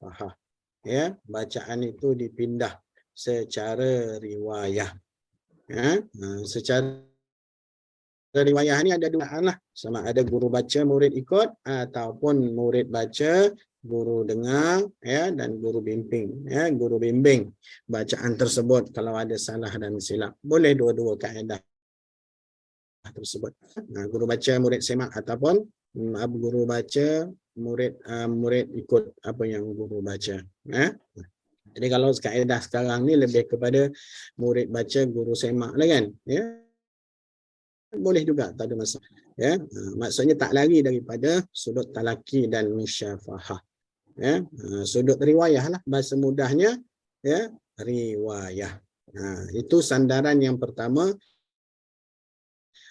musyafahah. Ya, bacaan itu dipindah secara riwayah. Ya, secara riwayah ni ada dua lah, sama ada guru baca murid ikut ataupun murid baca guru dengar, ya, dan guru bimbing, ya, guru bimbing bacaan tersebut kalau ada salah dan silap. Boleh dua-dua kaedah tersebut. Guru baca murid semak ataupun guru baca murid ikut apa yang guru baca. Jadi kalau kaedah sekarang ni lebih kepada murid baca guru semak lah kan, ya, boleh juga, tak ada masalah. Ya, maksudnya tak lari daripada sudut talaki dan musyafahah. Ya, sudut riwayah lah, bahasa mudahnya, ya, riwayah. Itu sandaran yang pertama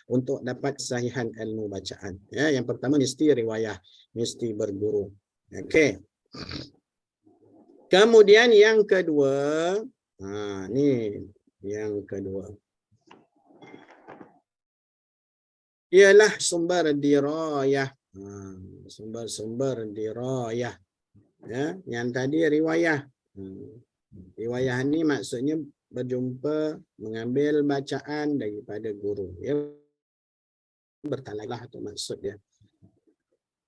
untuk dapat kesahihan ilmu bacaan. Ya, yang pertama mesti riwayah, mesti berguru. Okey. Kemudian yang kedua, ni yang kedua, ialah sumber dirayah. Sumber-sumber dirayah. Ya, yang tadi riwayah. Riwayah ni maksudnya berjumpa, mengambil bacaan daripada guru. Ya, bertalaklah tu maksud dia.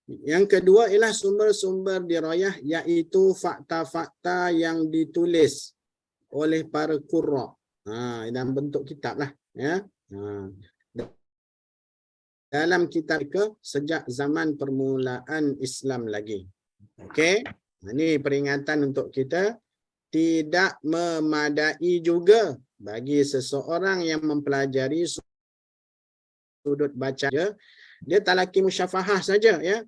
Yang kedua ialah sumber-sumber dirayah, iaitu fakta-fakta yang ditulis oleh para qurra. Dalam bentuk kitab lah. Ya. Dalam kitab ke sejak zaman permulaan Islam lagi. Okey. Ini peringatan untuk kita, tidak memadai juga bagi seseorang yang mempelajari sudut baca dia talaki musyafahah saja, ya,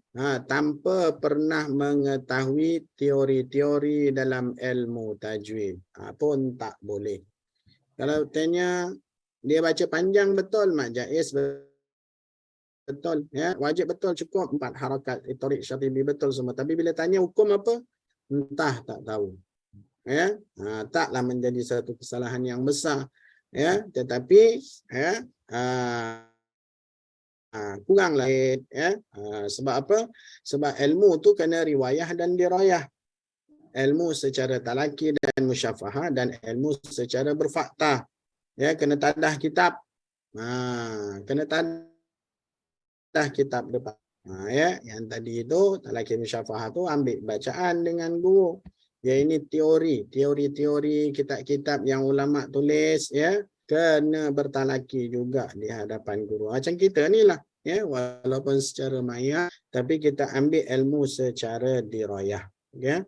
tanpa pernah mengetahui teori-teori dalam ilmu tajwid, pun tak boleh. Kalau tanya dia baca panjang betul, mak jaiz betul, ya, wajib betul, cukup 4 harakat, torik syatibi betul semua, tapi bila tanya hukum apa, entah, tak tahu. Ya, taklah menjadi satu kesalahan yang besar, ya, tetapi, ya, kurang lain, ya. Sebab apa? Sebab ilmu tu kena riwayah dan dirayah. Ilmu secara talaki dan musyafahah, dan ilmu secara berfakta. Ya, kena tadah kitab. Kena tadah kitab depan. Ya, yang tadi itu talaki musyafahah tu ambil bacaan dengan guru. Ya, ini teori-teori kitab-kitab yang ulama tulis, ya, kena bertalaki juga di hadapan guru. Macam kita ni lah, ya, walaupun secara maya, tapi kita ambil ilmu secara dirayah, ya.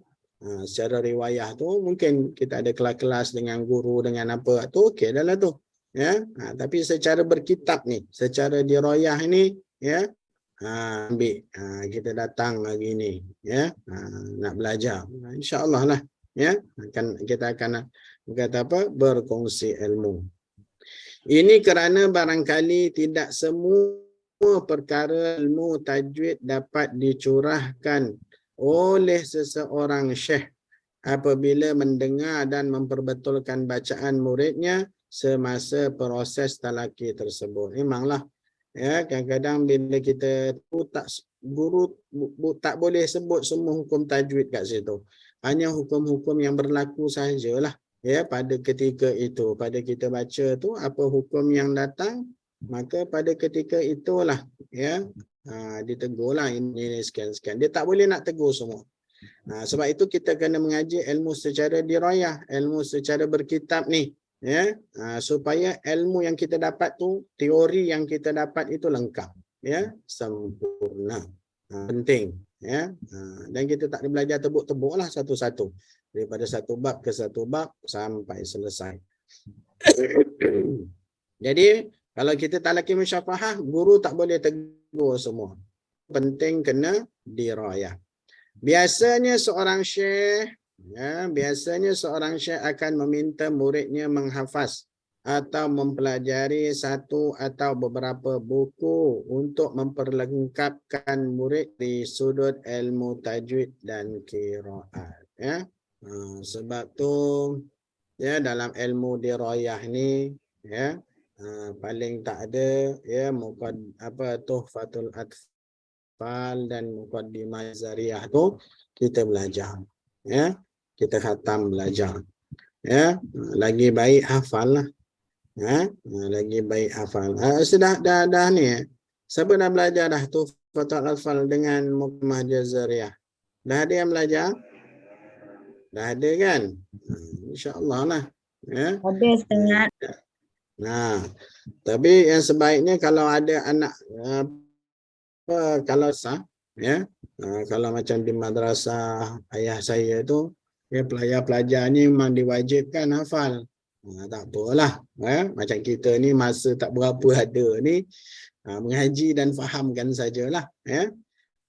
Secara riwayah tu mungkin kita ada kelas-kelas dengan guru, dengan apa tu, okey dah lah tu, ya. Tapi secara berkitab ni, secara dirayah ni, ya, ambil, kita datang hari ni, ya, nak belajar, insya-Allah lah, ya, kita akan kata apa, berkongsi ilmu. Ini kerana barangkali tidak semua perkara ilmu tajwid dapat dicurahkan oleh seseorang syekh apabila mendengar dan memperbetulkan bacaan muridnya semasa proses talaki tersebut. Memanglah, ya, kadang-kadang bila kita guru tak boleh sebut semua hukum tajwid kat situ. Hanya hukum-hukum yang berlaku sajalah, ya, pada ketika itu. Pada kita baca tu apa hukum yang datang, maka pada ketika itulah, ya, ditegurlah ini sekian-sekian. Dia tak boleh nak tegur semua. Sebab itu kita kena mengaji ilmu secara dirayah, ilmu secara berkitab ni, ya, supaya ilmu yang kita dapat tu, teori yang kita dapat itu lengkap, ya, sempurna. Penting, ya. Dan kita tak belajar tebuk-tebuk lah satu-satu, daripada satu bab ke satu bab sampai selesai. Jadi kalau kita talaki musyafahah, guru tak boleh tegur semua. Penting kena dirayah. Biasanya seorang syekh, ya, akan meminta muridnya menghafaz atau mempelajari satu atau beberapa buku untuk memperlengkapkan murid di sudut ilmu tajwid dan qiraat, ya. Sebab tu, ya, dalam ilmu dirayah ni, ya, paling tak ada, ya, Tuhfatul Atfal dan Muqaddimah Zariyah tu kita belajar, ya. Kita khatam belajar. Ya, lagi baik hafal lah. Lagi baik hafal. Sudah dah ni. Siapa dah belajar dah Tuhfatul Atfal dengan Muqaddimah Jazariyah? Dah ada yang belajar? Dah ada kan? InsyaAllah lah. Ya. Ada setengah. Nah, tapi yang sebaiknya kalau ada anak kalau sah, ya, kalau macam di madrasah ayah saya tu, ya, pelajar-pelajar ni memang diwajibkan hafal. Tak apalah, macam kita ni masa tak berapa ada ni, mengaji dan fahamkan sajalah, ya.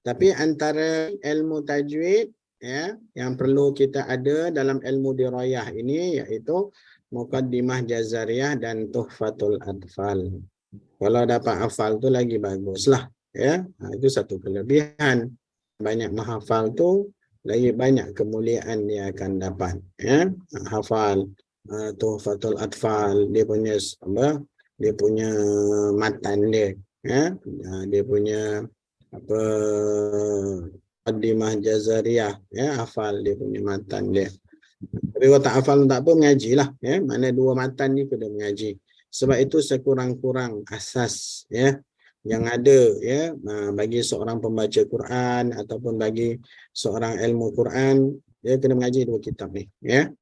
Tapi antara ilmu tajwid, ya, yang perlu kita ada dalam ilmu dirayah ini iaitu Muqaddimah Jazariyah dan Tuhfatul Atfal. Kalau dapat hafal tu lagi baguslah, ya. Itu satu kelebihan. Banyak menghafal tu lagi banyak kemuliaan dia akan dapat, ya. Hafal Tuhfatul Atfal, dia punya apa? Dia punya matan dia, ya. Dia punya apa, Muqaddimah Jazariyah, ya, hafal dia punya matan dia. Tapi kalau tak hafal tak apa, mengajilah, ya. Mana dua matan ni kena mengaji. Sebab itu sekurang-kurang asas, ya, yang ada, ya, bagi seorang pembaca Quran ataupun bagi seorang ilmu Quran, dia kena mengaji dua kitab ni, ya.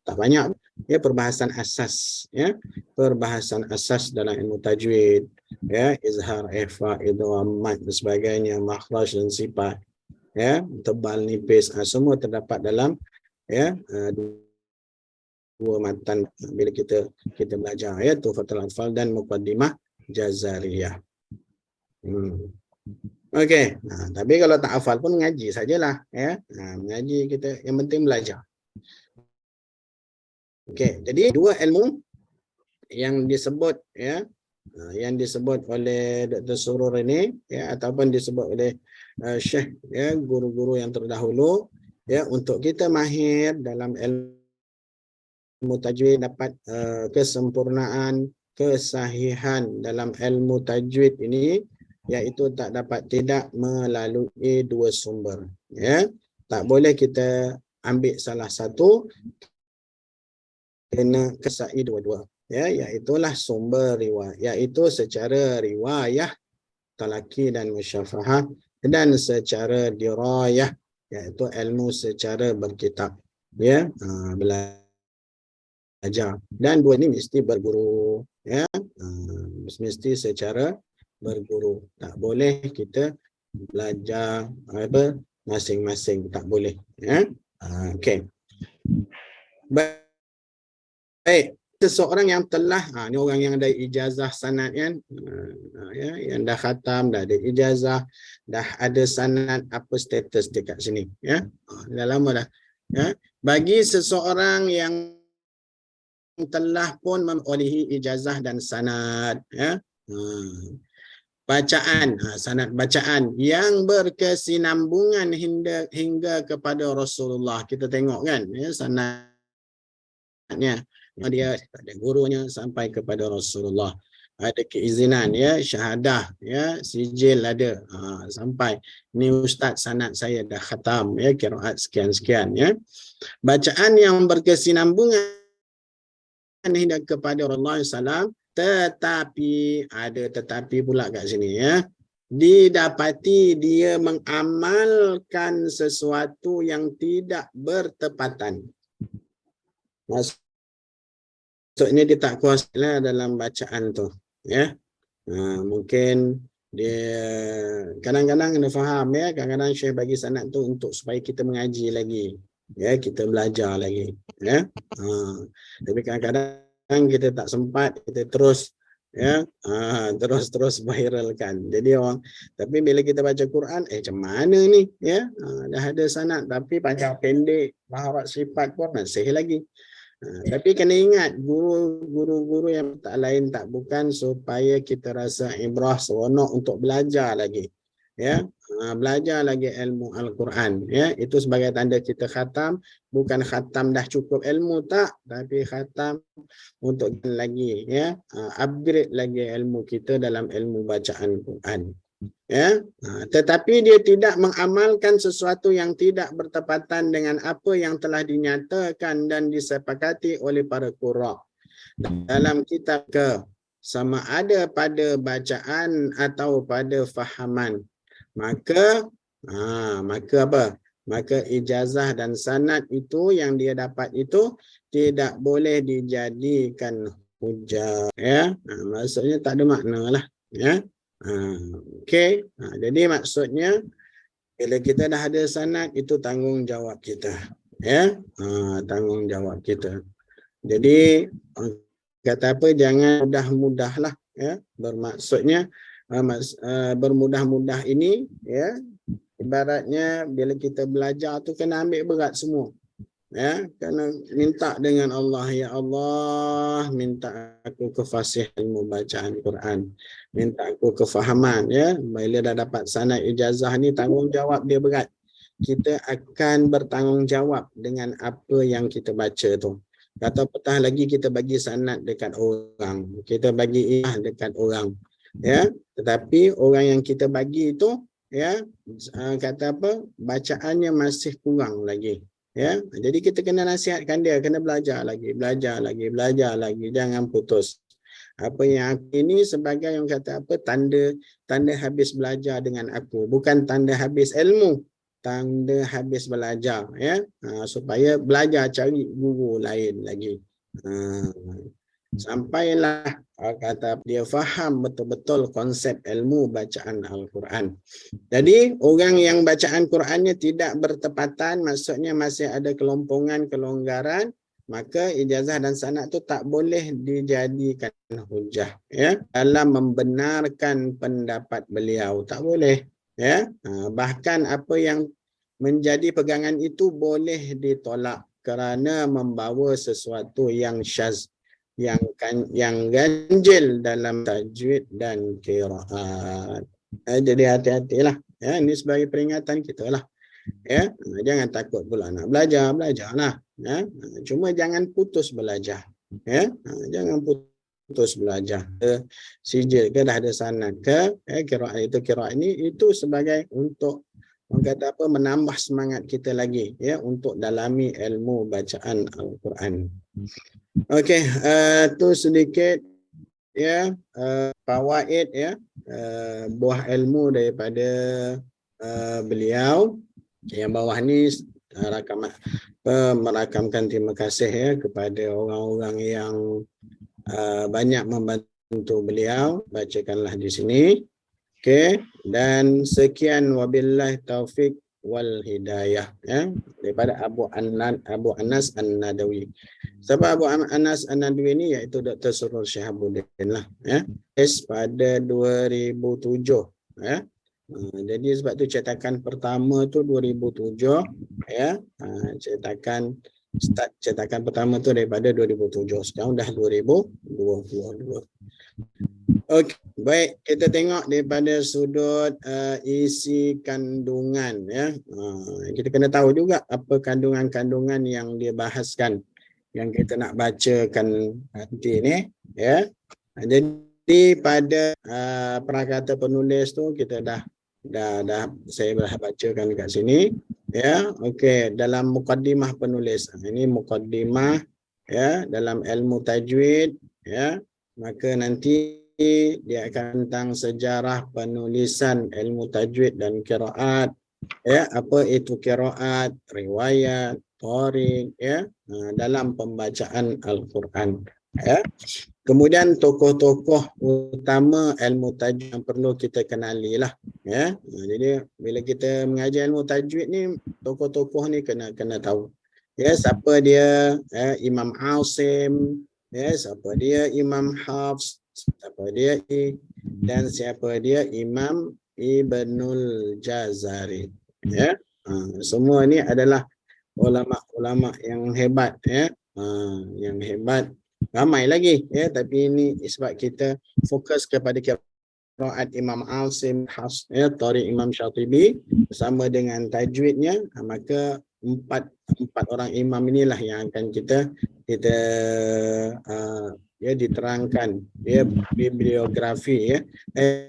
Tak banyak, ya, perbahasan asas, ya, perbahasan asas dalam ilmu tajwid, ya, izhar, ikhfa, idgham, mad dan sebagainya, makhraj dan sifat, ya, tebal, nipis, semua terdapat dalam, ya, dua matan bila kita belajar, ya, Tuhfatul Atfal dan Muqaddimah Jazariyah. Okey, tapi kalau tak hafal pun mengaji sajalah, ya. Mengaji kita, yang penting belajar. Okey, jadi dua ilmu yang disebut, ya, yang disebut oleh Dr. Surur ini, ya, ataupun disebut oleh Syekh, ya, guru-guru yang terdahulu, ya, untuk kita mahir dalam ilmu tajwid, dapat kesempurnaan, kesahihan dalam ilmu tajwid ini, iaitu tak dapat tidak melalui dua sumber, ya. Tak boleh kita ambil salah satu, kena kesai dua-dua, ya, iaitulah sumber riwayat, iaitu secara riwayah talaki dan musyafahah, dan secara dirayah, iaitu ilmu secara berkitab, ya, belajar. Dan dua ini mesti berguru, ya, mesti secara berguru. Tak boleh kita belajar apa masing-masing, tak boleh, ya. Okey. Baik, seseorang yang telah, ni orang yang ada ijazah sanad kan, ya, yang dah khatam, dah ada ijazah, dah ada sanad, apa status dekat sini, ya. Dah lama dah, ya. Bagi seseorang yang telah pun memperolehi ijazah dan sanad, ya, bacaan, sanad bacaan yang berkesinambungan hingga kepada Rasulullah. Kita tengok kan, ya, sanadnya, dia ada gurunya sampai kepada Rasulullah, ada keizinan, ya, syahadah, ya, sijil ada, sampai ni ustaz sanad saya dah khatam, ya, qiraat sekian-sekian, ya. Bacaan yang berkesinambungan hingga kepada Rasulullah SAW, tetapi ada tetapi pula kat sini, ya, didapati dia mengamalkan sesuatu yang tidak bertepatan. Maksudnya dia tak kuasa dalam bacaan tu, ya. Mungkin dia kadang-kadang kena faham, ya, kadang-kadang Syekh bagi sanad tu untuk supaya kita mengaji lagi, ya, kita belajar lagi, ya. Tapi kadang-kadang kita tak sempat, kita terus, ya, terus viralkan. Jadi orang, tapi bila kita baca Quran, macam mana ni, ya, dah ada sanad tapi panjang pendek, maharat sifat pun masih lagi. Tapi kena ingat, guru-guru yang tak lain tak bukan supaya kita rasa ibrah, seronok untuk belajar lagi, ya, belajar lagi ilmu Al-Quran, ya. Itu sebagai tanda kita khatam, bukan khatam dah cukup ilmu, tak, tapi khatam untuk lagi, ya, upgrade lagi ilmu kita dalam ilmu bacaan Quran. Ya, tetapi dia tidak mengamalkan sesuatu yang tidak bertepatan dengan apa yang telah dinyatakan dan disepakati oleh para qurra dalam kitab ke, sama ada pada bacaan atau pada fahaman, maka maka apa? Maka ijazah dan sanad itu yang dia dapat itu tidak boleh dijadikan hujah, ya. Maksudnya tak ada makna lah, ya. Okey. Jadi maksudnya bila kita dah ada sanad, itu tanggungjawab kita, ya. Tanggungjawab kita. Jadi kata apa, jangan mudah-mudahlah, ya. Bermaksudnya bermudah-mudah ini, ya, ibaratnya bila kita belajar tu kena ambil berat semua, ya, kena minta dengan Allah, ya Allah, minta aku kefasihan ilmu bacaan Quran, minta aku kefahaman, ya. Bila dah dapat sanad ijazah ni, tanggungjawab dia berat. Kita akan bertanggungjawab dengan apa yang kita baca tu. Kata petah lagi kita bagi sanad dekat orang, kita bagi dekat orang, ya. Tetapi orang yang kita bagi itu, ya, kata apa, bacaannya masih kurang lagi, ya. Jadi kita kena nasihatkan dia, kena belajar lagi, belajar lagi, jangan putus. Apa yang ini sebagai yang kata apa, tanda habis belajar dengan aku, bukan tanda habis ilmu, tanda habis belajar, ya. Supaya belajar cari guru lain lagi, sampailah kata dia faham betul-betul konsep ilmu bacaan Al-Quran. Jadi orang yang bacaan Qurannya tidak bertepatan, maksudnya masih ada kelompongan, kelonggaran, maka ijazah dan sanad tu tak boleh dijadikan hujah, ya, dalam membenarkan pendapat beliau, tak boleh, ya. Bahkan apa yang menjadi pegangan itu boleh ditolak kerana membawa sesuatu yang syaz, yang ganjil dalam tajwid dan qiraat. Jadi hati-hatilah, ya. Ini sebagai peringatan kita lah, ya. Jangan takut pula nak belajarlah, ya. Cuma jangan putus belajar, ya. Jangan putus belajar. Sijil ke dah ada sanad ke, qiraat itu, qiraat ini itu sebagai untuk kata apa, menambah semangat kita lagi, ya, untuk dalami ilmu bacaan Al-Quran. Okey, tu sedikit, ya, fawaid, ya, buah ilmu daripada beliau. Yang bawah ni merakamkan terima kasih, ya, kepada orang-orang yang banyak membantu beliau. Bacakanlah di sini. Okey, dan sekian, wabillahi taufik wal hidayah, ya, daripada Abu Anas An-Nadawi. Sebab Abu Anas An-Nadawi ni iaitu Dr. Surur Syihabuddin lah, ya. Pada 2007, ya. Jadi sebab tu cetakan pertama tu 2007, ya. Cetakan pertama tu daripada 2007, sekarang dah 2022. Okey, baik, kita tengok daripada sudut isi kandungan, ya. Kita kena tahu juga apa kandungan-kandungan yang dia bahaskan, yang kita nak bacakan nanti ni, ya. Jadi pada prakata penulis tu kita dah saya dah bacakan dekat sini, ya. Okey, dalam mukaddimah penulis. Ini mukaddimah, ya, dalam ilmu tajwid, ya. Maka nanti dia akan tentang sejarah penulisan ilmu tajwid dan qiraat, ya, apa itu qiraat, riwayat, tarik, ya, dalam pembacaan Al-Quran, ya. Kemudian tokoh-tokoh utama ilmu tajwid yang perlu kita kenali lah, ya. Jadi bila kita mengajar ilmu tajwid ni, tokoh-tokoh ni kena tahu, ya, siapa dia, ya, Imam Asim, ya, siapa dia Imam Hafs, siapa dia dan siapa dia Imam Ibnul Jazari, ya. Semua ni adalah ulama-ulama yang hebat, ya. Yang hebat ramai lagi, ya, tapi ini sebab kita fokus kepada qiraat Imam Asim, Hafs, ya, Tariq Imam Syatibi bersama dengan tajwidnya, maka empat orang imam inilah yang akan kita kita ya diterangkan ya bibliografi ya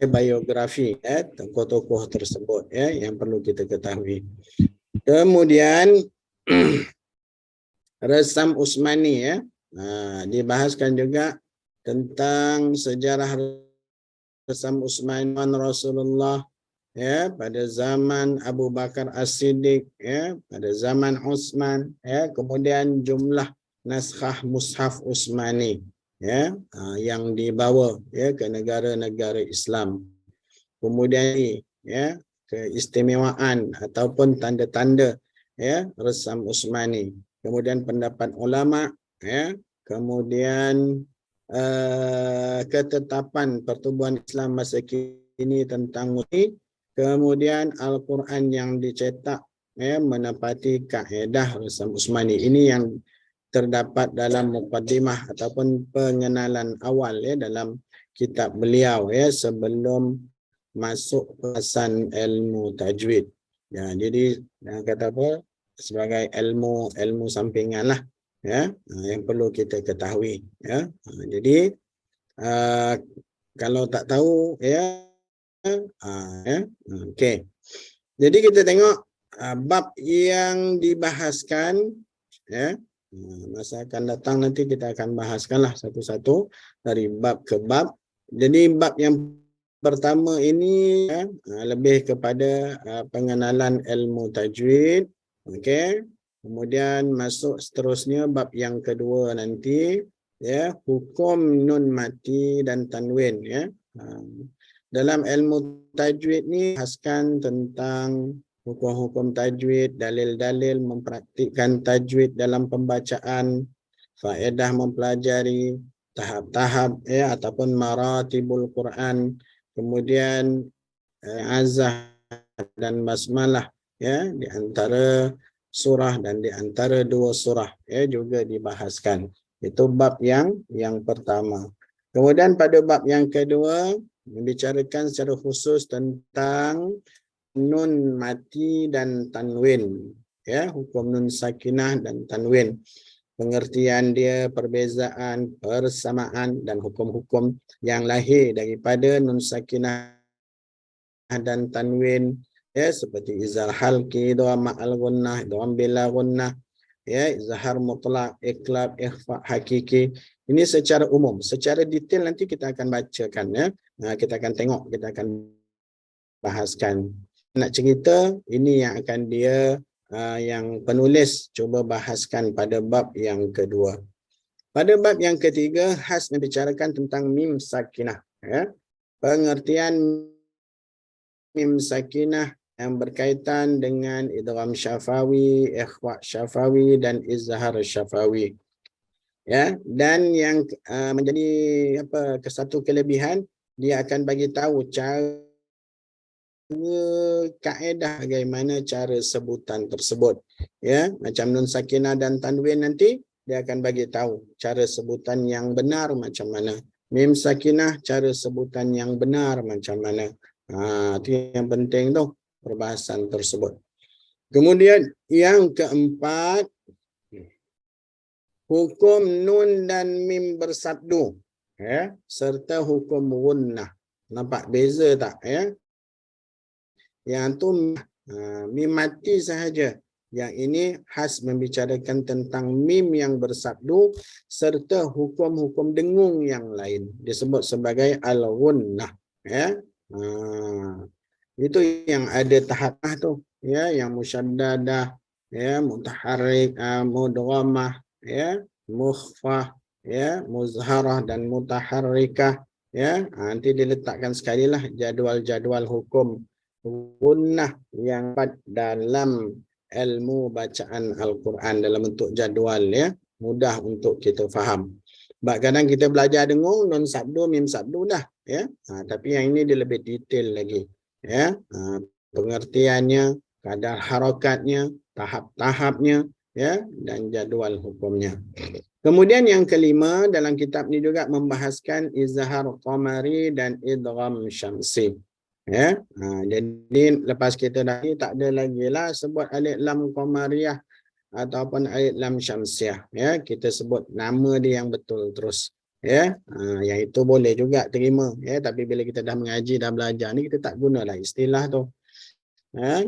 biografi tokoh-tokoh tersebut ya yang perlu kita ketahui. Kemudian Resam Utsmani ya. Dibahaskan juga tentang sejarah Resam Utsmani Rasulullah ya pada zaman Abu Bakar As-Siddiq ya pada zaman Utsman ya kemudian jumlah naskah mushaf Utsmani ya yang dibawa ya ke negara-negara Islam. Kemudian ya keistimewaan ataupun tanda-tanda ya Resam Utsmani. Kemudian pendapat ulama ya, kemudian ketetapan pertubuhan Islam masa kini tentang murni, kemudian Al-Quran yang dicetak ya menepati kaedah Resam Utsmani. Ini yang terdapat dalam muqaddimah ataupun pengenalan awal ya dalam kitab beliau ya sebelum masuk pelajaran ilmu tajwid. Ya, jadi kata apa sebagai ilmu sampingan lah ya yang perlu kita ketahui ya. Jadi kalau tak tahu ya okey. Jadi kita tengok bab yang dibahaskan ya. Masa akan datang nanti kita akan bahaskanlah satu-satu dari bab ke bab. Jadi bab yang pertama ini ya, lebih kepada pengenalan ilmu tajwid. Okey. Kemudian masuk seterusnya bab yang kedua nanti ya hukum nun mati dan tanwin ya. Dalam ilmu tajwid ni bahaskan tentang hukum-hukum tajwid, dalil-dalil mempraktikkan tajwid dalam pembacaan, faedah mempelajari tahap-tahap ya ataupun maratibul Quran, kemudian azah dan basmalah ya di antara surah dan di antara dua surah ya juga dibahaskan. Itu bab yang pertama. Kemudian pada bab yang kedua membicarakan secara khusus tentang nun mati dan tanwin ya, hukum nun sakinah dan tanwin, pengertian dia, perbezaan, persamaan dan hukum-hukum yang lahir daripada nun sakinah dan tanwin ya seperti izhar halqi, dhamma al-gunnah, dham bila gunnah ya, izhar mutlak, iqlab, ikhfa hakiki. Ini secara umum, secara detail nanti kita akan bacakan ya. Kita akan tengok, kita akan bahaskan. Nak cerita ini yang akan dia yang penulis cuba bahaskan pada bab yang kedua. Pada bab yang ketiga khas membicarakan tentang mim sakinah ya. Pengertian mim sakinah yang berkaitan dengan idgham syafawi, ikhfa syafawi dan izhar syafawi. Ya, dan yang menjadi satu kelebihan dia akan bagi tahu cara kaedah bagaimana cara sebutan tersebut ya, macam nun sakinah dan tanwin nanti dia akan bagi tahu cara sebutan yang benar macam mana, mim sakinah cara sebutan yang benar macam mana. Itu yang penting tu perbahasan tersebut. Kemudian yang keempat, hukum nun dan mim bersabdu ya serta hukum gunnah. Nampak beza tak ya? Yang tu mim mati sahaja. Yang ini khas membicarakan tentang mim yang bersabdu serta hukum-hukum dengung yang lain. Disebut sebagai al-gunnah. Ya. Itu yang ada tahap tu. Ya, yang musyaddadah, ya, mutaharrik, mudghamah, ya, mukhfah, ya, muzharah dan mutaharrikah. Ya, nanti diletakkan sekali lah jadual-jadual hukum gunnah yang dalam ilmu bacaan Al-Quran dalam bentuk jadual ya, mudah untuk kita faham. Sebab kadang kita belajar dengung nun sabdu, mim sabdu dah ya. Tapi yang ini dia lebih detail lagi ya. Pengertiannya, kadar harakatnya, tahap-tahapnya ya dan jadual hukumnya. Kemudian yang kelima dalam kitab ini juga membahaskan izhar qamari dan idgham syamsi. Ya, jadi lepas kita dah ni tak ada lagi lah sebut alif lam qamariyah ataupun alif lam syamsiah, ya, kita sebut nama dia yang betul terus, ya. Yang itu boleh juga terima, ya, tapi bila kita dah mengaji, dah belajar ni, kita tak gunalah istilah tu.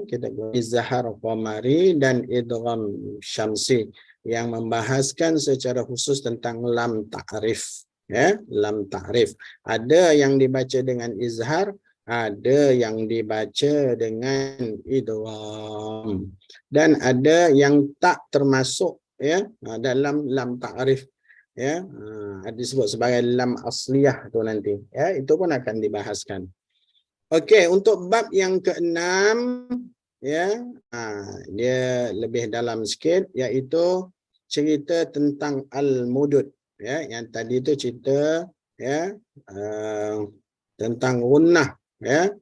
Kita guna izhar qamari dan idgham syamsi yang membahaskan secara khusus tentang lam ta'rif, ya, lam ta'rif. Ada yang dibaca dengan izhar, ada yang dibaca dengan idgham, dan ada yang tak termasuk, ya, dalam lam ta'rif, ya, disebut sebagai lam asliyah tu nanti, ya, itu pun akan dibahaskan. Okey, untuk bab yang keenam, ya, dia lebih dalam sikit, iaitu cerita tentang al-mudud, ya, yang tadi itu cerita, ya, tentang gunnah, ya,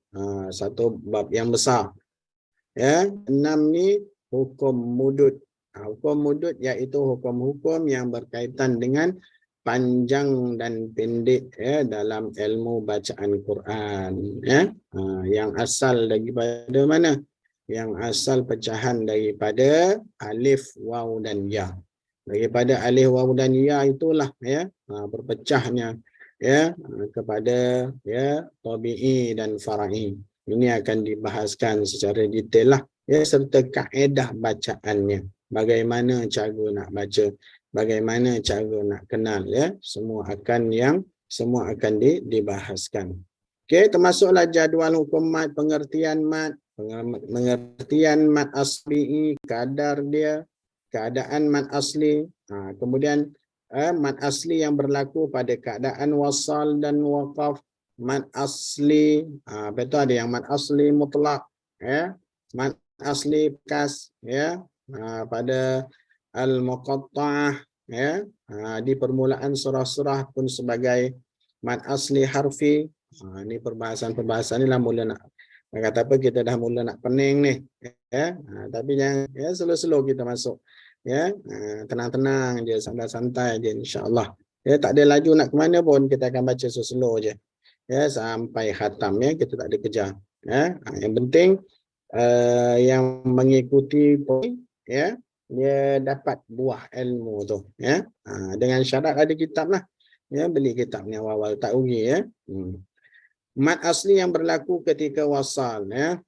satu bab yang besar, ya. 6 ni hukum mudud. Hukum mudud iaitu hukum-hukum yang berkaitan dengan panjang dan pendek, ya, dalam ilmu bacaan Quran, ya. Yang asal daripada mana? Yang asal pecahan daripada alif, waw dan ya. Daripada alif, waw dan ya itulah, ya, berpecahnya, ya, kepada, ya, tabi'i dan fara'i. Ini akan dibahaskan secara detail lah, ya, serta kaedah bacaannya. Bagaimana cara nak baca, bagaimana cara nak kenal, ya, semua akan dibahaskan. Okey, termasuklah jadual hukum mat, pengertian mat asli, kadar dia, keadaan mat asli, kemudian mat asli yang berlaku pada keadaan wasal dan waqaf, mat asli, betul, ada yang mat asli mutlak, ya, mat asli bekas, ya, pada al-muqatta'ah, ya, di permulaan surah-surah pun sebagai mat asli harfi. Ini perbahasan ni lah mula nak kata apa, kita dah mula nak pening ni, ya. Tapi jangan, ya, slow-slow kita masuk, ya, tenang-tenang je, santai-santai je, insya-Allah. Ya, tak ada laju nak ke mana pun, kita akan baca slow je, ya, sampai khatam, ya, kita tak ada kejar, ya. Yang penting yang mengikuti poin, ya, dia dapat buah ilmu tu, ya. Dengan syarat ada kitab lah, ya, beli kitab ni awal-awal tak rugi, ya. Mat asli yang berlaku ketika wasal, ya.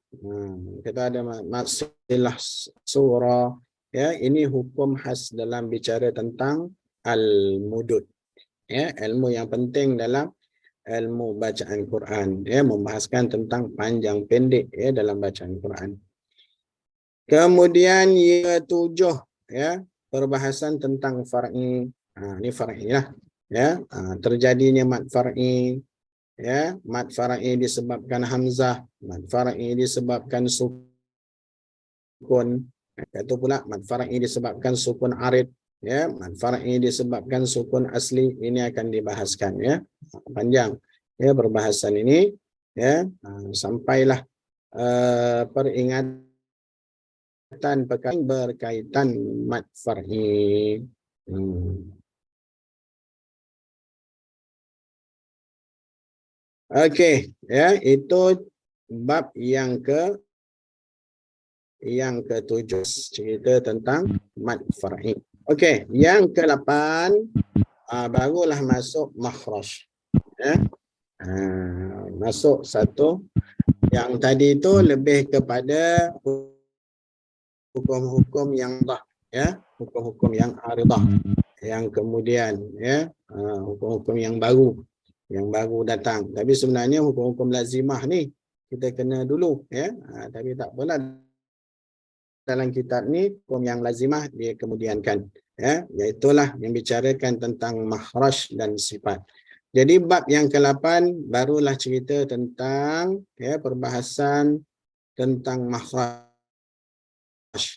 Kita ada mat silah surah, ya. Ini hukum khas dalam bicara tentang al-mudud, ya, ilmu yang penting dalam ilmu bacaan Quran, ya, membahaskan tentang panjang pendek, ya, dalam bacaan Quran. Kemudian yang 7, ya, perbahasan tentang far'i. Ini far'i lah, ya. Terjadinya mat far'i, ya, mat far'i disebabkan hamzah, mat far'i disebabkan sukun, itu pula mat far'i disebabkan sukun arid, ya, mat far'i disebabkan sukun asli. Ini akan dibahaskan, ya, panjang, ya, perbahasan ini, ya, sampailah peringatan berkaitan mat far'i. Okey, ya, itu bab yang ke-7, cerita tentang mat far'i. Okey, yang ke-8, barulah masuk makhraj, ya. Masuk satu yang tadi itu lebih kepada hukum-hukum yang dah, ya, hukum-hukum yang aridah, yang kemudian, ya, hukum-hukum yang baru datang. Tapi sebenarnya hukum-hukum lazimah ni kita kena dulu, ya. Tapi tak apalah, dalam kitab ni hukum yang lazimah dia kemudiankan, ya, iaitulah yang bicarakan tentang makhraj dan sifat. Jadi bab yang ke-8 barulah cerita tentang, ya, perbahasan tentang makhraj,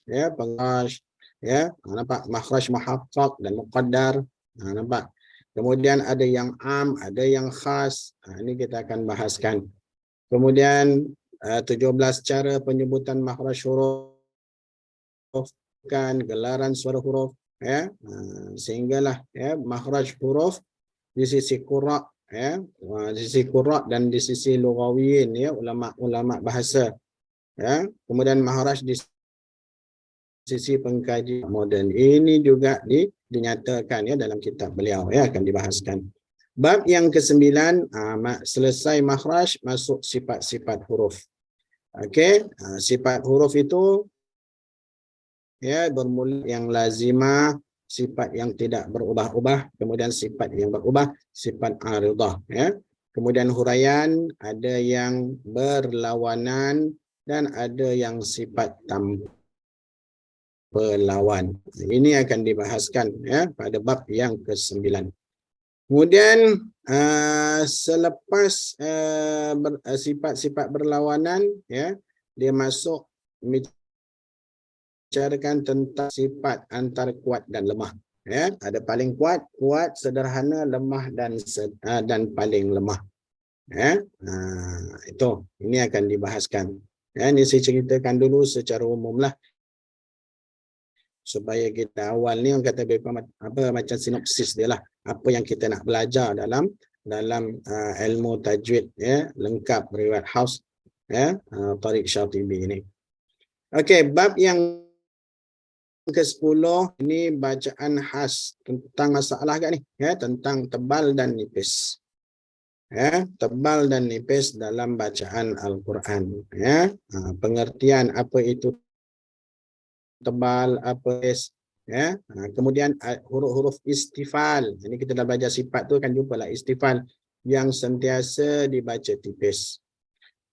ya, makhraj, ya, nampak, makhraj muhaqqaq dan muqaddar, nampak. Kemudian ada yang am, ada yang khas, ini kita akan bahaskan. Kemudian 17 cara penyebutan makhraj huruf, kan gelaran suara huruf, ya, sehinggalah, ya, makhraj huruf di sisi qura', ya, di sisi qura' dan di sisi lughawiyin, ya, ulama-ulama bahasa, ya. Kemudian makhraj di sisi pengkajian moden. Ini juga dinyatakan ya dalam kitab beliau ya, akan dibahaskan. Bab yang ke-9, selesai makhraj, masuk sifat-sifat huruf. Okey, sifat huruf itu ya bermula yang lazimah, sifat yang tidak berubah-ubah, kemudian sifat yang berubah, sifat aridah ya. Kemudian huraian, ada yang berlawanan dan ada yang sifat tanpa lawan. Ini akan dibahaskan ya pada bab yang ke-9. Kemudian selepas sifat-sifat berlawanan ya, dia masuk bicarakan tentang sifat antara kuat dan lemah ya. Ada paling kuat, sederhana, lemah dan paling lemah ya. Itu ini akan dibahaskan ya. Ini saya ceritakan dulu secara umum lah, supaya kita awal ni orang kata macam sinopsis dia lah, apa yang kita nak belajar dalam ilmu tajwid ya, lengkap riwayat Hafs ya, Tariq Syatibi ini. Okey, bab yang ke-10 ini bacaan khas tentang masalah kat ni ya, tentang tebal dan nipis ya, tebal dan nipis dalam bacaan Al-Quran ya. Pengertian apa itu tebal, apa ya. Kemudian huruf-huruf istifal. Ini kita dah belajar sifat tu, kan jumpalah istifal yang sentiasa dibaca tipis.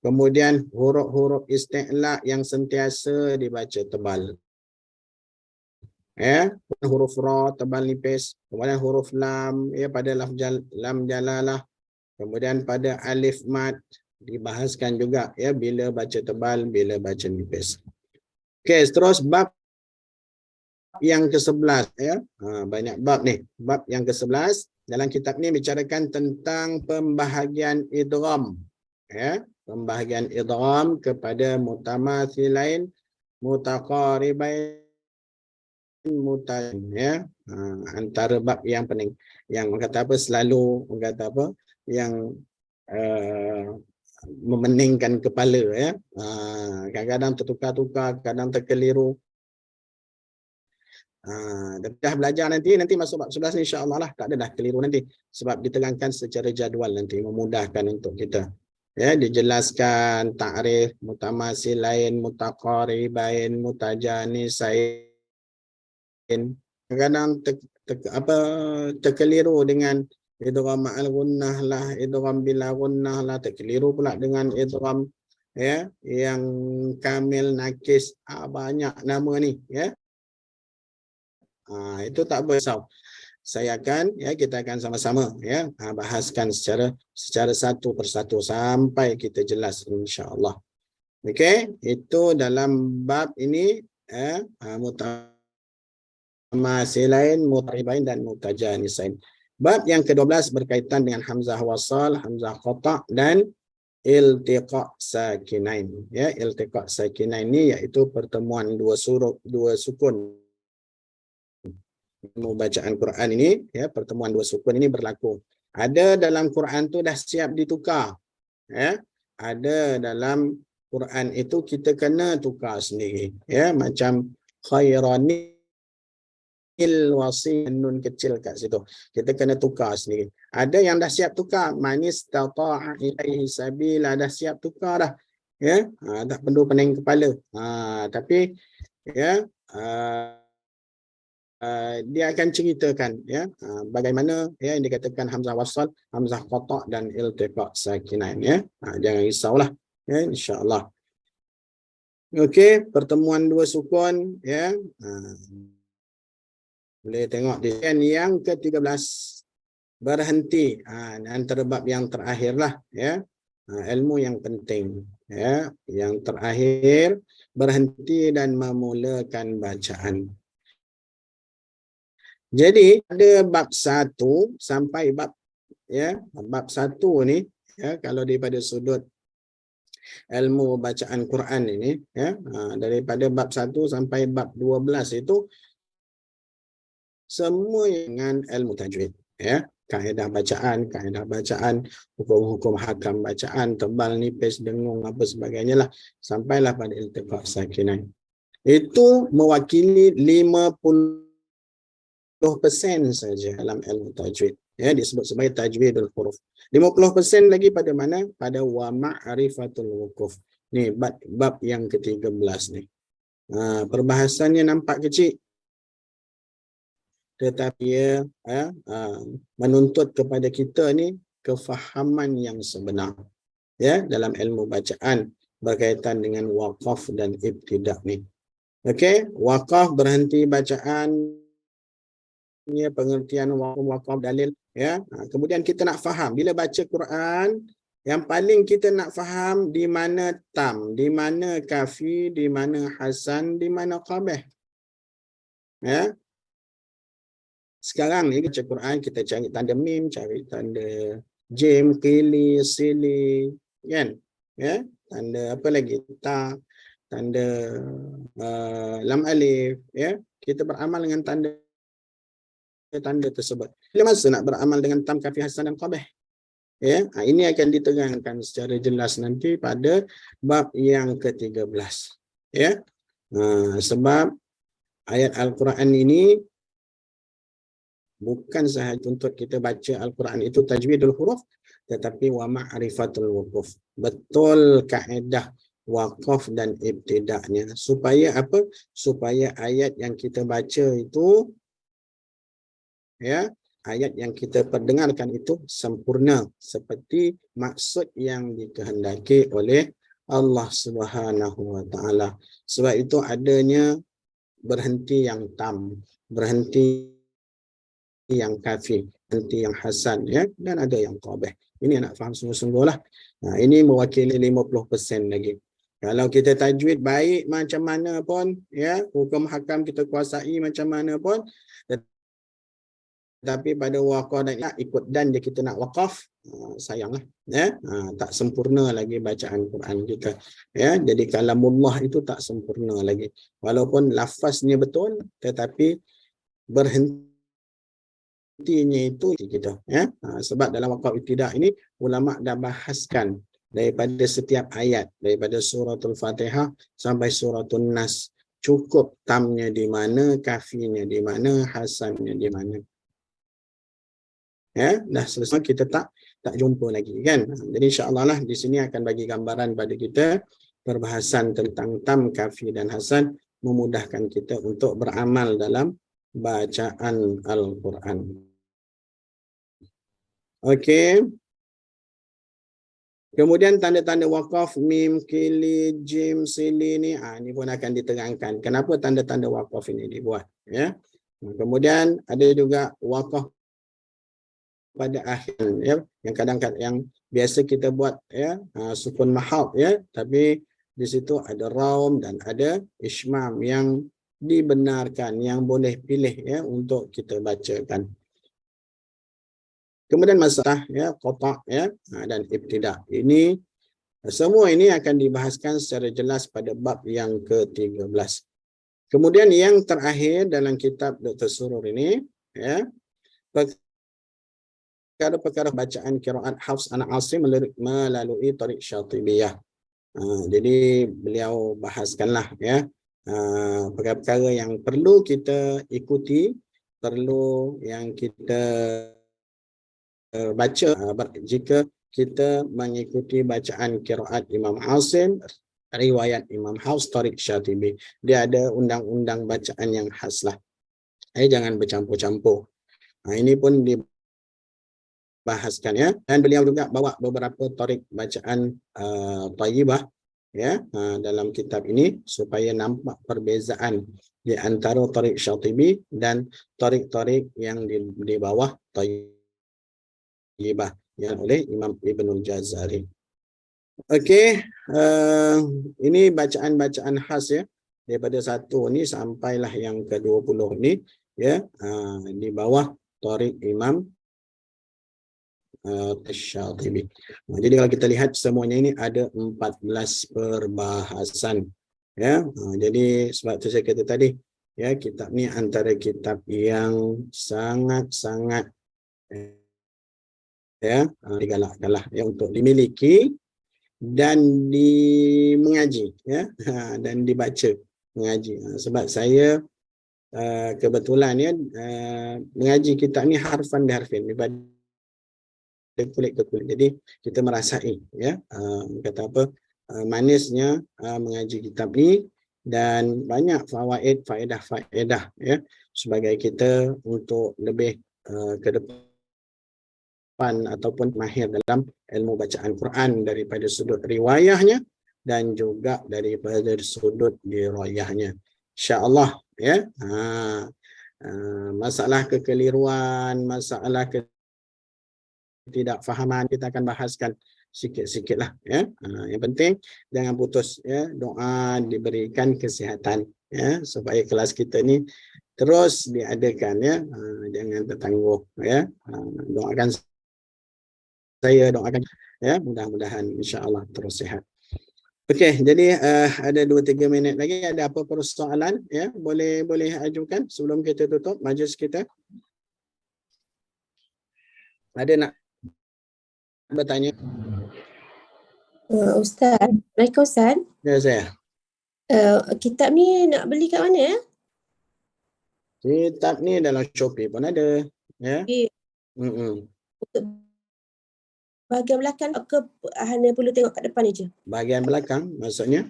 Kemudian huruf-huruf isti'la yang sentiasa dibaca tebal. Ya, huruf ra tebal nipis. Kemudian huruf lam ya, pada lam jalalah. Kemudian pada alif mat dibahaskan juga ya, bila baca tebal, bila baca nipis. Okey, terus bab yang ke-11 ya. Banyak bab ni. Bab yang ke-11 dalam kitab ni bicarakan tentang pembahagian idgham ya, pembahagian idgham kepada mutamathilain, mutaqaribain, ya. Antara bab yang penting, yang kata apa, selalu kata apa, yang memeningkan kepala ya. Kadang-kadang tertukar-tukar, kadang terkeliru. Dah belajar nanti masuk bab 11 ni, insya-Allah lah, tak ada dah keliru nanti, sebab diterangkan secara jadual nanti, memudahkan untuk kita ya. Dijelaskan ta'rif mutamatsilain, mutaqaribain, mutajanisain. Kadang terkeliru dengan idgham ma'al gunnah lah, idgham bila gunnah lah, terkeliru pula dengan idgham ya yang kamil nakis. Banyak nama ni ya. Itu tak bersau. Kita akan sama-sama ya bahaskan secara satu persatu sampai kita jelas, insya-Allah. Okey, itu dalam bab ini ya, mutamatsilain, mutaribain dan mutajanisain. Bab yang ke-12 berkaitan dengan hamzah wasal, hamzah qata' dan iltiqa' sakinain ya. Iltiqa' sakinain ni iaitu pertemuan dua sukun. Bacaan Quran ini ya, pertemuan dua sukun ini berlaku. Ada dalam Quran tu dah siap ditukar ya. Ada dalam Quran itu kita kena tukar sendiri ya, macam khairanil wasi, nun kecil kat situ, kita kena tukar sendiri. Ada yang dah siap tukar, manis tata'a ilaihi sabila, dah siap tukar dah ya. Tak perlu pening kepala. Tapi ya dia akan ceritakan ya bagaimana ya yang dikatakan hamzah wasal, hamzah qata' dan iltiqa' sakinain ya. Jangan risaulah ya, insya-Allah. Okey, pertemuan dua sukun ya. Boleh tengok di yang ke-13 berhenti, antara bab yang terakhirlah ya. Ilmu yang penting ya, yang terakhir berhenti dan memulakan bacaan. Jadi ada bab 1 sampai bab ya, bab 1 ni ya, kalau daripada sudut ilmu bacaan Quran ini ya, daripada bab 1 sampai bab 12 itu semua dengan ilmu tajwid ya, kaedah bacaan, hukum-hukum hakam bacaan, tebal nipis, dengung apa sebagainya lah, sampailah pada iltiqa' sakinain. Itu mewakili 50% saja dalam ilmu tajwid. Ya, disebut sebagai tajwidul huruf. 50% lagi pada mana? Pada wa ma'rifatul wukuf. Ni bab yang ke-13 ni. Perbahasannya nampak kecil, tetapi ia menuntut kepada kita ni kefahaman yang sebenar, ya, dalam ilmu bacaan berkaitan dengan waqaf dan ibtidak ni. Okey, waqaf berhenti bacaan, ya, pengertian waqaf dalil, ya. Kemudian kita nak faham bila baca Quran, yang paling kita nak faham di mana tam, di mana kafi, di mana hasan, di mana qabih. Ya. Sekarang ni baca Quran kita cari tanda mim, cari tanda jim, qili, sili, kan? Ya, tanda apa lagi? Ta, tanda lam alif, ya. Kita beramal dengan tanda tersebut. Bila masa nak beramal dengan tam, kafi, hasan dan qabih? Ya, ini akan diterangkan secara jelas nanti pada bab yang ke-13. Ya. Sebab ayat Al-Quran ini bukan sahaja untuk kita baca Al-Quran itu tajwidul huruf, tetapi wa ma'rifatul wukuf. Betul kaedah waqaf dan ibtidaknya. Supaya apa? Supaya ayat yang kita baca itu, ya, ayat yang kita perdengarkan itu sempurna seperti maksud yang dikehendaki oleh Allah Subhanahu wa taala. Sebab itu adanya berhenti yang tam, berhenti yang kafi, berhenti yang hasan, ya, dan ada yang qabih. Ini nak faham sungguh-sungguh lah. Ini mewakili 50% lagi. Kalau kita tajwid baik macam mana pun, ya, hukum hakam kita kuasai macam mana pun, tapi pada waqaf dan ikut dan dia kita nak waqaf, sayanglah, ya, tak sempurna lagi bacaan Quran kita, ya. Jadi kalamullah itu tak sempurna lagi, walaupun lafaznya betul, tetapi berhentinya itu kita, ya. Sebab dalam waqaf ibtidak ini ulama dah bahaskan daripada setiap ayat, daripada suratul Fatihah sampai suratul Nas, cukup tamnya di mana, kafinya di mana, hasannya di mana. Ya, dah selesai, kita tak jumpa lagi, kan. Jadi insya-Allah lah di sini akan bagi gambaran pada kita perbahasan tentang tam, kafi dan hasan, memudahkan kita untuk beramal dalam bacaan Al-Quran. Okey. Kemudian tanda-tanda waqaf, mim, qili, jim, sili ni, ni pun akan diterangkan kenapa tanda-tanda waqaf ini dibuat, ya. Kemudian ada juga waqaf pada akhir, ya, yang kadang-kadang yang biasa kita buat, ya, sukun mahal, ya, tapi di situ ada raum dan ada ismam yang dibenarkan, yang boleh pilih, ya, untuk kita bacakan. Kemudian masalah, ya, qata', ya, dan ibtidak. Ini semua ini akan dibahaskan secara jelas pada bab yang ke-13. Kemudian yang terakhir dalam kitab Dr. Surur ini, ya, perkara bacaan qiraat Hafs an Asim melalui tariq Syatibiyah. Jadi beliau bahaskanlah, ya, perkara-perkara yang perlu kita ikuti, perlu yang kita baca jika kita mengikuti bacaan qiraat Imam Asim, riwayat Imam Hafs, tariq Syatibi. Dia ada undang-undang bacaan yang khas lah. Jangan bercampur-campur. Ini pun bahaskan, ya, dan beliau juga bawa beberapa tariq bacaan thayyibah, ya, dalam kitab ini supaya nampak perbezaan di antara tariq Syatibi dan tariq-tariq yang di bawah thayyibah yang oleh Imam Ibnul Jazari. Okey, ini bacaan-bacaan khas, ya, daripada satu ni sampailah yang ke-20 ni, ya, di bawah tariq Imam Syatibi. Jadi kalau kita lihat semuanya ini ada 14 perbahasan, ya. Jadi sebab tu saya kata tadi, ya, kitab ni antara kitab yang sangat-sangat, ya, digalakkanlah, ya, untuk dimiliki dan mengaji, ya, dan dibaca mengaji. Sebab saya kebetulan ya mengaji kitab ni harfan biharfin, daripada kulit ke kulit. Jadi kita merasai ya kata apa manisnya mengaji kitab ni, dan banyak fawaid, faedah ya sebagai kita untuk lebih ke depan ataupun mahir dalam ilmu bacaan Quran daripada sudut riwayahnya dan juga daripada sudut dirayahnya, insya-Allah ya. Masalah kekeliruan, masalah ketidakfahaman kita akan bahaskan sikit-sikit lah ya. Yang penting jangan putus ya, doa diberikan kesihatan ya, supaya kelas kita ni terus diadakan ya. Jangan tertangguh ya. Doakan saya, doakan ya, mudah-mudahan insya-Allah terus sihat. Okey, jadi ada 2-3 minit lagi. Ada apa persoalan ya, boleh ajukan sebelum kita tutup majlis kita. Ada nak bertanya? Ustaz, Assalamualaikum Ustaz. Ya, saya. Kitab ni nak beli kat mana ya? Kitab ni dalam Shopee pun ada ya. Untuk bahagian belakang ke hanya perlu tengok kat depan je? Bahagian belakang maksudnya?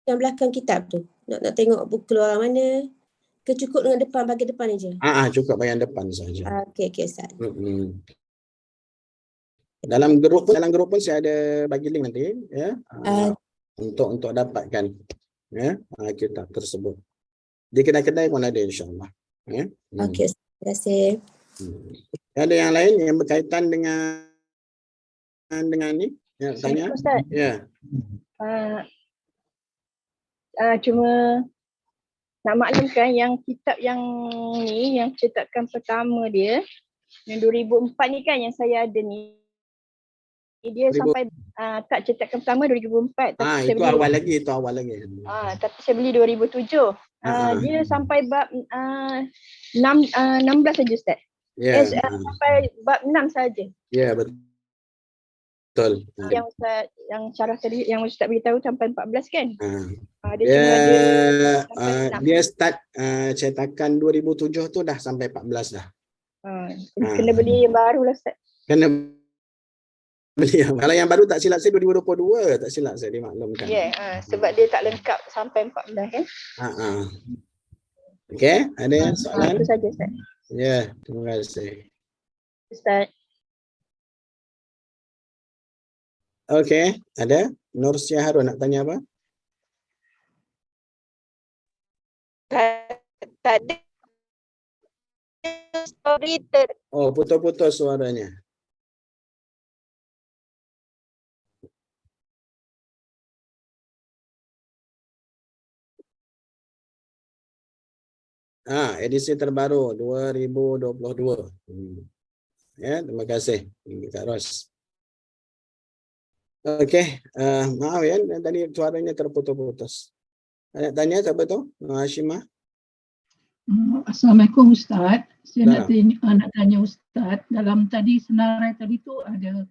Yang belakang kitab tu. Nak tengok buku keluar mana? Ke cukup dengan depan, bahagian depan je? Cukup bahagian depan saja. Okey Ustaz. Dalam grup pun saya ada bagi link nanti ya. Untuk dapatkan ya kitab tersebut. Di kedai-kedai pun ada insya-Allah ya. Okey, terima kasih. Ada yang lain yang berkaitan dengan ni yang tanya? Ustaz. Ya. Cuma nak maklumkan yang kitab yang ni, yang cetakan pertama dia yang 2004 ni kan yang saya ada ni, dia sampai tak cetakan pertama 2004 tapi saya itu beli, awal lagi. tapi saya beli 2007. Dia sampai bab 16 saja Ustaz. Sampai bab 6 saja. Ya, betul. Yang Ustaz, yang syarah tadi yang Ustaz beritahu sampai 14 kan? Dia dia start cetakan 2007 tu dah sampai 14 dah. Kena beli yang baru lah Ustaz. Kena beli yang, kalau yang baru tak silap saya 2022, tak silap saya dimaklumkan. Sebab dia tak lengkap sampai 14 kan? Okey, ada soalan? Itu saja Ustaz. Ya, terima kasih. Ustaz. Okey, ada? Nursia Harun nak tanya apa? Tadi story putus-putus suaranya. Edisi terbaru 2022. Ya, terima kasih Kak Ros. Okey, maaf ya tadi suaranya terputus-putus. Nak tanya siapa tu? Hashimah. Assalamualaikum Ustaz. Saya nak tanya Ustaz, dalam tadi senarai tadi tu ada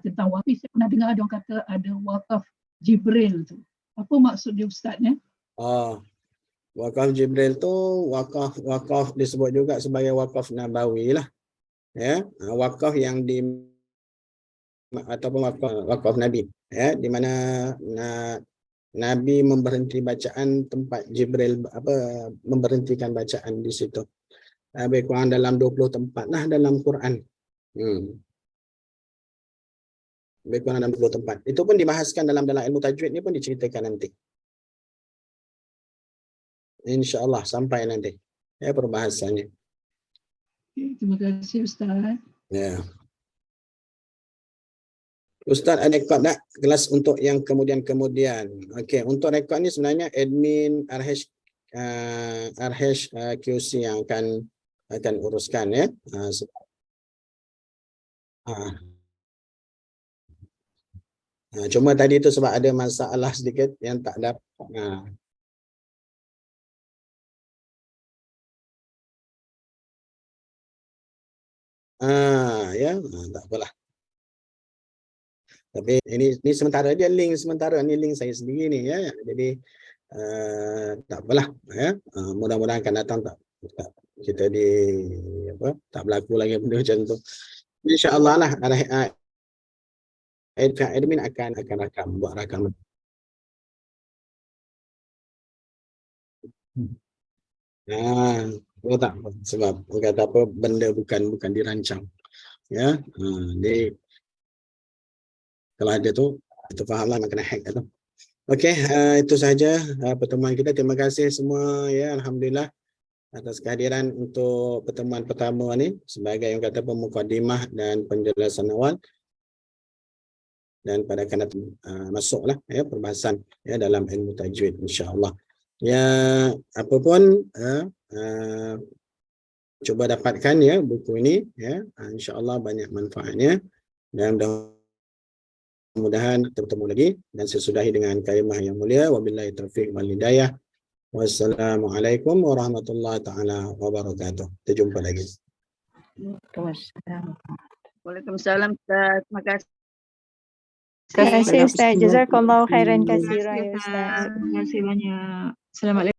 tentang wakaf. Saya pernah dengar ada orang kata ada wakaf Jibril tu. Apa maksud dia Ustaznya? Wakaf Jibril tu wakaf disebut juga sebagai wakaf nabawi lah. Ya, wakaf yang ataupun wakaf Nabi ya, di mana Nabi memberhenti bacaan tempat Jibril memberhentikan bacaan di situ. Lebih kurang dalam 20 tempat lah dalam Quran. Lebih kurang dalam 20 tempat. Itu pun dibahaskan dalam ilmu tajwid ni pun diceritakan nanti. InsyaAllah sampai nanti ya perbahasannya. Terima kasih Ustaz. Ya. Ustaz ada rekod tak kelas untuk yang kemudian-kemudian? Okey, untuk rekod ni sebenarnya admin RH QC yang akan uruskan ya. Cuma tadi tu sebab ada masalah sedikit yang tak dapat. Ya, tak apalah. Tapi ini sementara dia link sementara, ni link saya sendiri ni ya. Jadi tak apalah ya. Mudah-mudahan akan datang tak kita tak berlaku lagi benda macam tu. InsyaAllah lah admin akan buat rakam. Betul tak? Sebab kata apa, benda bukan dirancang. Ya, jadi kalau ada tu, kita faham lah nak kena hack tu. Okey, itu saja pertemuan kita. Terima kasih semua ya, alhamdulillah atas kehadiran untuk pertemuan pertama ni sebagai yang kata mukadimah dan penjelasan awal. Dan pada akan masuklah ya perbahasan ya dalam ilmu tajwid insya-Allah. Ya, apapun cuba dapatkan ya buku ini ya, insya-Allah banyak manfaatnya dan mudah-mudahan bertemu lagi dan sesudahi dengan kalimah yang mulia wabillahi taufik wal hidayah. Wassalamualaikum warahmatullahi taala wabarakatuh. Kita jumpa lagi. Waalaikumsalam Ustaz. Terima kasih. Terima kasih Ustaz. Jazakallahu khairan katsiran ya Ustaz. Terima kasih banyak. Assalamualaikum.